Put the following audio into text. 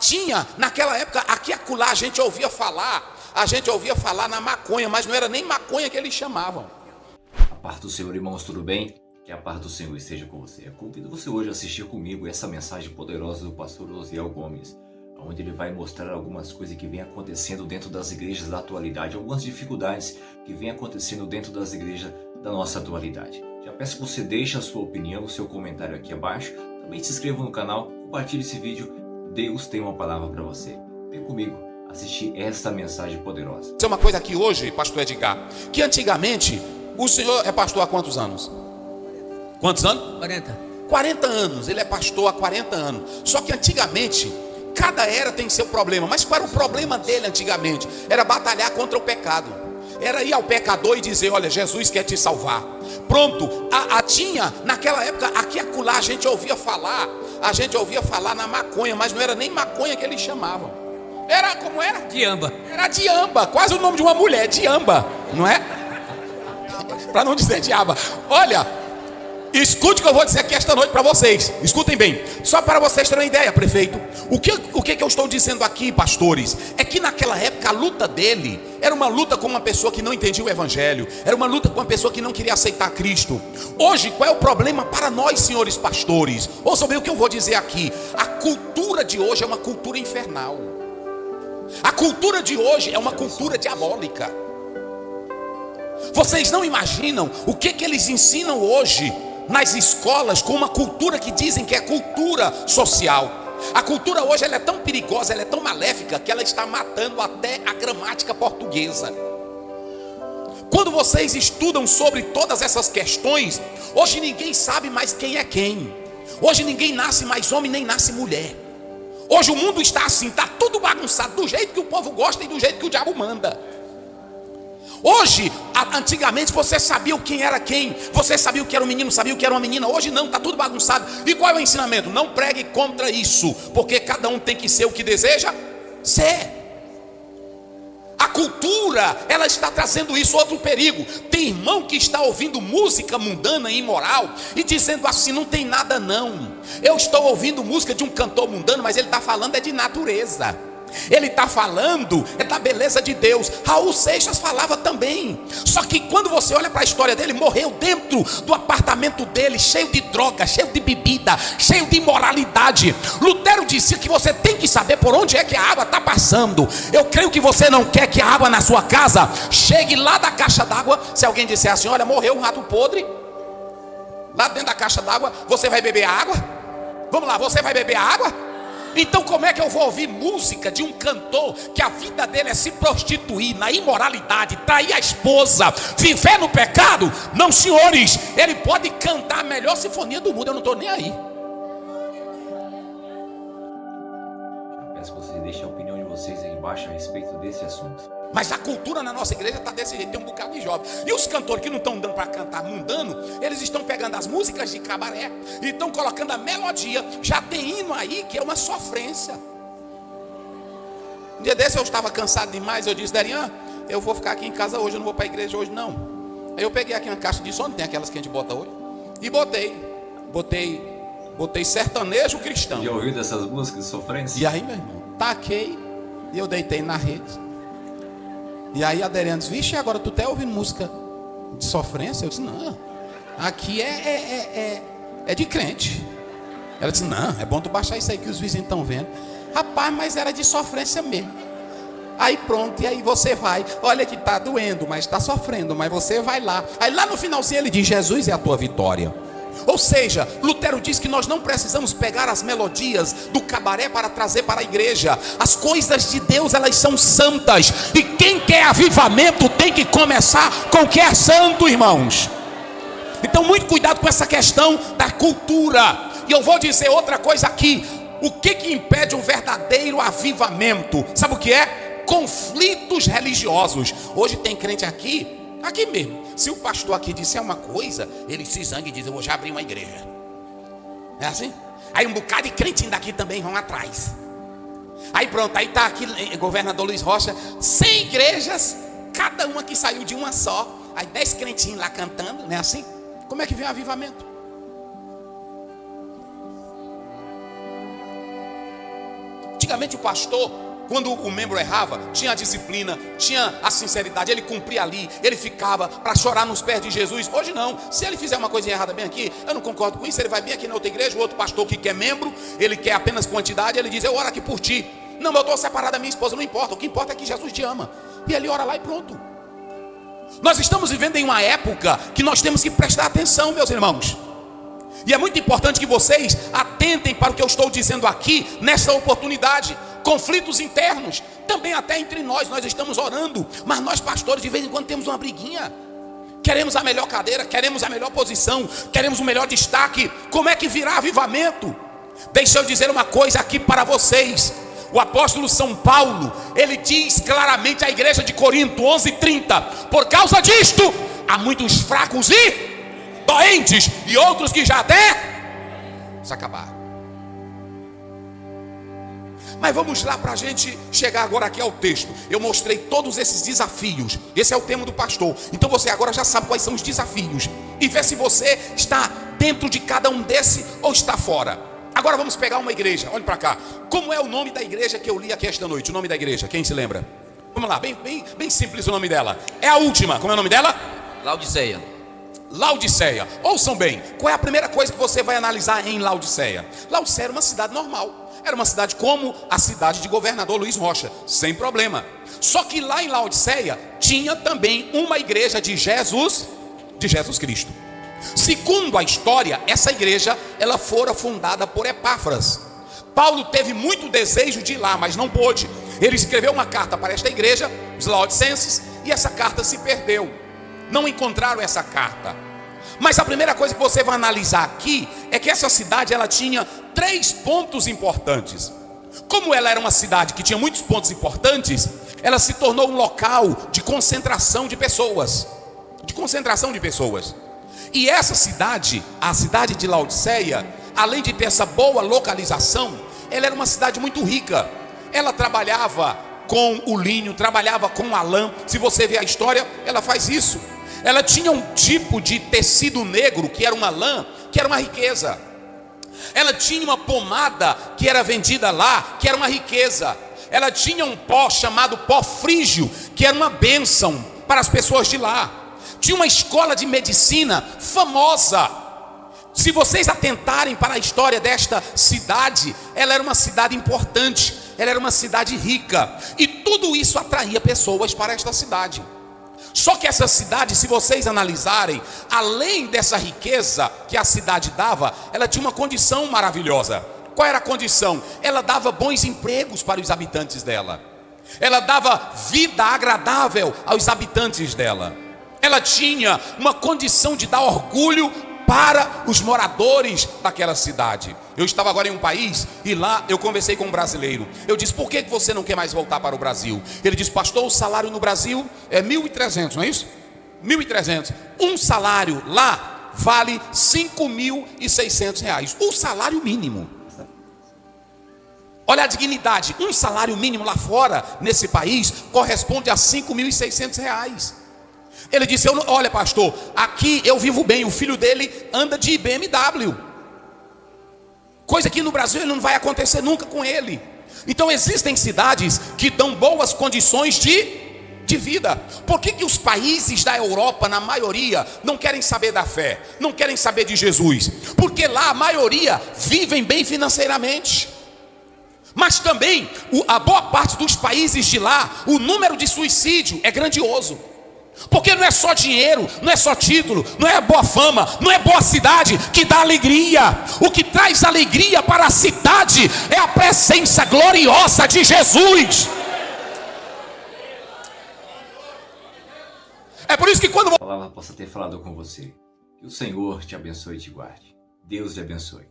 Tinha, naquela época, aqui e acolá, a gente ouvia falar na maconha, mas não era nem maconha que eles chamavam. A paz do Senhor, irmãos, tudo bem? Que a paz do Senhor esteja com você. Eu convido você hoje a assistir comigo essa mensagem poderosa do pastor Osiel Gomes, onde ele vai mostrar algumas coisas que vem acontecendo dentro das igrejas da atualidade, algumas dificuldades que vem acontecendo dentro das igrejas da nossa atualidade. Já peço que você deixe a sua opinião, o seu comentário aqui abaixo. Também se inscreva no canal, compartilhe esse vídeo. Deus tem uma palavra para você. Vem comigo assistir esta mensagem poderosa. Isso é uma coisa aqui hoje, pastor Edgar, que antigamente, o senhor é pastor há quantos anos? Quantos anos? 40 anos, ele é pastor há 40 anos. Só que antigamente, cada era tem seu problema. Mas qual era o problema dele antigamente? Era batalhar contra o pecado. Era ir ao pecador e dizer, olha, Jesus quer te salvar. Pronto, tinha, naquela época, aqui e acolá, a gente ouvia falar na maconha, mas não era nem maconha que eles chamavam. Era, como era? Diamba. Era diamba, quase o nome de uma mulher, diamba, não é? Para não dizer diaba. Olha, escute o que eu vou dizer aqui esta noite para vocês. Escutem bem. Só para vocês terem uma ideia, prefeito. O que eu estou dizendo aqui, pastores? É que naquela época a luta dele era uma luta com uma pessoa que não entendia o evangelho. Era uma luta com uma pessoa que não queria aceitar Cristo. Hoje, qual é o problema para nós, senhores pastores? Ouçam bem o que eu vou dizer aqui. A cultura de hoje é uma cultura infernal. A cultura de hoje é uma cultura diabólica. Vocês não imaginam o que eles ensinam hoje nas escolas com uma cultura que dizem que é cultura social. A cultura hoje ela é tão perigosa, ela é tão maléfica que ela está matando até a gramática portuguesa. Quando vocês estudam sobre todas essas questões, hoje ninguém sabe mais quem é quem. Hoje ninguém nasce mais homem nem nasce mulher. Hoje o mundo está assim, está tudo bagunçado, do jeito que o povo gosta e do jeito que o diabo manda. Hoje, antigamente você sabia quem era quem, você sabia o que era um menino, sabia o que era uma menina. Hoje não, está tudo bagunçado. E qual é o ensinamento? Não pregue contra isso, porque cada um tem que ser o que deseja ser. A cultura, ela está trazendo isso, outro perigo. Tem irmão que está ouvindo música mundana e imoral e dizendo assim, não tem nada não. Eu estou ouvindo música de um cantor mundano, mas ele está falando é de natureza. Ele está falando é da beleza de Deus. Raul Seixas falava também. Só que quando você olha para a história dele, morreu dentro do apartamento dele, cheio de droga, cheio de bebida, cheio de imoralidade. Lutero dizia que você tem que saber por onde é que a água está passando. Eu creio que você não quer que a água na sua casa chegue lá da caixa d'água. Se alguém disser assim, olha, morreu um rato podre lá dentro da caixa d'água, você vai beber a água? Vamos lá, você vai beber a água? Então como é que eu vou ouvir música de um cantor que a vida dele é se prostituir na imoralidade, trair a esposa, viver no pecado? Não, senhores, ele pode cantar a melhor sinfonia do mundo, eu não estou nem aí. Peço que vocês deixem a opinião de vocês aí embaixo a respeito desse assunto. Mas a cultura na nossa igreja está desse jeito, tem um bocado de jovem. E os cantores que não estão dando para cantar mundano, eles estão pegando as músicas de cabaré e estão colocando a melodia. Já tem hino aí que é uma sofrência. Um dia desse eu estava cansado demais, eu disse, Derian, eu vou ficar aqui em casa hoje, eu não vou para a igreja hoje não. Aí eu peguei aqui uma caixa de som, tem aquelas que a gente bota hoje, e botei sertanejo cristão. Já ouviu dessas músicas de sofrência? E aí, meu irmão, taquei e eu deitei na rede. E aí a Deriane disse, vixe, agora tu tá ouvindo música de sofrência? Eu disse, não, aqui é de crente. Ela disse, não, é bom tu baixar isso aí que os vizinhos estão vendo. Rapaz, mas era de sofrência mesmo. Aí pronto, e aí você vai, olha que tá doendo, mas tá sofrendo, mas você vai lá. Aí lá no finalzinho ele diz, Jesus é a tua vitória. Ou seja, Lutero diz que nós não precisamos pegar as melodias do cabaré para trazer para a igreja. As coisas de Deus, elas são santas. E quem quer avivamento tem que começar com o que é santo, irmãos. Então muito cuidado com essa questão da cultura. E eu vou dizer outra coisa aqui. O que impede um verdadeiro avivamento? Sabe o que é? Conflitos religiosos. Hoje tem crente aqui mesmo. Se o pastor aqui disser uma coisa, ele se zangue e diz, eu vou já abrir uma igreja. É assim? Aí um bocado de crentinho daqui também vão atrás. Aí pronto, aí está aqui governador Luiz Rocha, 100 igrejas, cada uma que saiu de uma só. Aí 10 crentinhos lá cantando, não é assim? Como é que vem o avivamento? Antigamente o pastor, quando o membro errava, tinha a disciplina, tinha a sinceridade, ele cumpria ali, ele ficava para chorar nos pés de Jesus. Hoje não, se ele fizer uma coisa errada bem aqui, eu não concordo com isso, ele vai bem aqui na outra igreja, o outro pastor que quer membro, ele quer apenas quantidade, ele diz, eu oro aqui por ti. Não, eu estou separado da minha esposa, não importa, o que importa é que Jesus te ama. E ele ora lá e pronto. Nós estamos vivendo em uma época que nós temos que prestar atenção, meus irmãos. E é muito importante que vocês atentem para o que eu estou dizendo aqui, nessa oportunidade. Conflitos internos, também até entre nós estamos orando, mas nós pastores de vez em quando temos uma briguinha. Queremos a melhor cadeira, queremos a melhor posição, queremos o melhor destaque. Como é que virá avivamento? Deixa eu dizer uma coisa aqui para vocês. O apóstolo São Paulo, ele diz claramente à igreja de Corinto, 11:30, por causa disto, há muitos fracos e doentes, e outros que já até se acabaram. Mas vamos lá para a gente chegar agora aqui ao texto. Eu mostrei todos esses desafios. Esse é o tema do pastor. Então você agora já sabe quais são os desafios. E vê se você está dentro de cada um desse ou está fora. Agora vamos pegar uma igreja. Olhe para cá. Como é o nome da igreja que eu li aqui esta noite? O nome da igreja, quem se lembra? Vamos lá, bem simples o nome dela. É a última. Como é o nome dela? Laodiceia. Laodiceia. Ouçam bem. Qual é a primeira coisa que você vai analisar em Laodiceia? Laodiceia era uma cidade normal. Era uma cidade como a cidade de Governador Luiz Rocha, sem problema. Só que lá em Laodiceia tinha também uma igreja de Jesus Cristo. Segundo a história, essa igreja ela fora fundada por Epáfras. Paulo teve muito desejo de ir lá, mas não pôde. Ele escreveu uma carta para esta igreja, os laodicenses, e essa carta se perdeu. Não encontraram essa carta. Mas a primeira coisa que você vai analisar aqui é que essa cidade ela tinha 3 pontos importantes. Como ela era uma cidade que tinha muitos pontos importantes, ela se tornou um local de concentração de pessoas. E essa cidade, a cidade de Laodiceia, além de ter essa boa localização, ela era uma cidade muito rica. Ela trabalhava com o linho, trabalhava com a lã. Se você ver a história, ela faz isso. Ela tinha um tipo de tecido negro, que era uma lã, que era uma riqueza. Ela tinha uma pomada que era vendida lá, que era uma riqueza. Ela tinha um pó chamado pó frígio, que era uma bênção para as pessoas de lá. Tinha uma escola de medicina famosa. Se vocês atentarem para a história desta cidade, ela era uma cidade importante, ela era uma cidade rica. E tudo isso atraía pessoas para esta cidade. Só que essa cidade, se vocês analisarem, além dessa riqueza que a cidade dava, ela tinha uma condição maravilhosa. Qual era a condição? Ela dava bons empregos para os habitantes dela. Ela dava vida agradável aos habitantes dela. Ela tinha uma condição de dar orgulho para os moradores daquela cidade. Eu estava agora em um país e lá eu conversei com um brasileiro. Eu disse, por que você não quer mais voltar para o Brasil? Ele disse, pastor, o salário no Brasil é 1.300, não é isso? 1.300. Um salário lá vale 5.600 reais. O salário mínimo. Olha a dignidade. Um salário mínimo lá fora, nesse país, corresponde a 5.600 reais. Ele disse, olha pastor, aqui eu vivo bem, o filho dele anda de BMW. Coisa que no Brasil ele não vai acontecer nunca com ele. Então existem cidades que dão boas condições de vida. Por que os países da Europa, na maioria, não querem saber da fé? Não querem saber de Jesus? Porque lá a maioria vivem bem financeiramente. Mas também, a boa parte dos países de lá, o número de suicídio é grandioso. Porque não é só dinheiro, não é só título, não é boa fama, não é boa cidade que dá alegria. O que traz alegria para a cidade é a presença gloriosa de Jesus. É por isso que quando a palavra possa ter falado com você, que o Senhor te abençoe e te guarde. Deus te abençoe.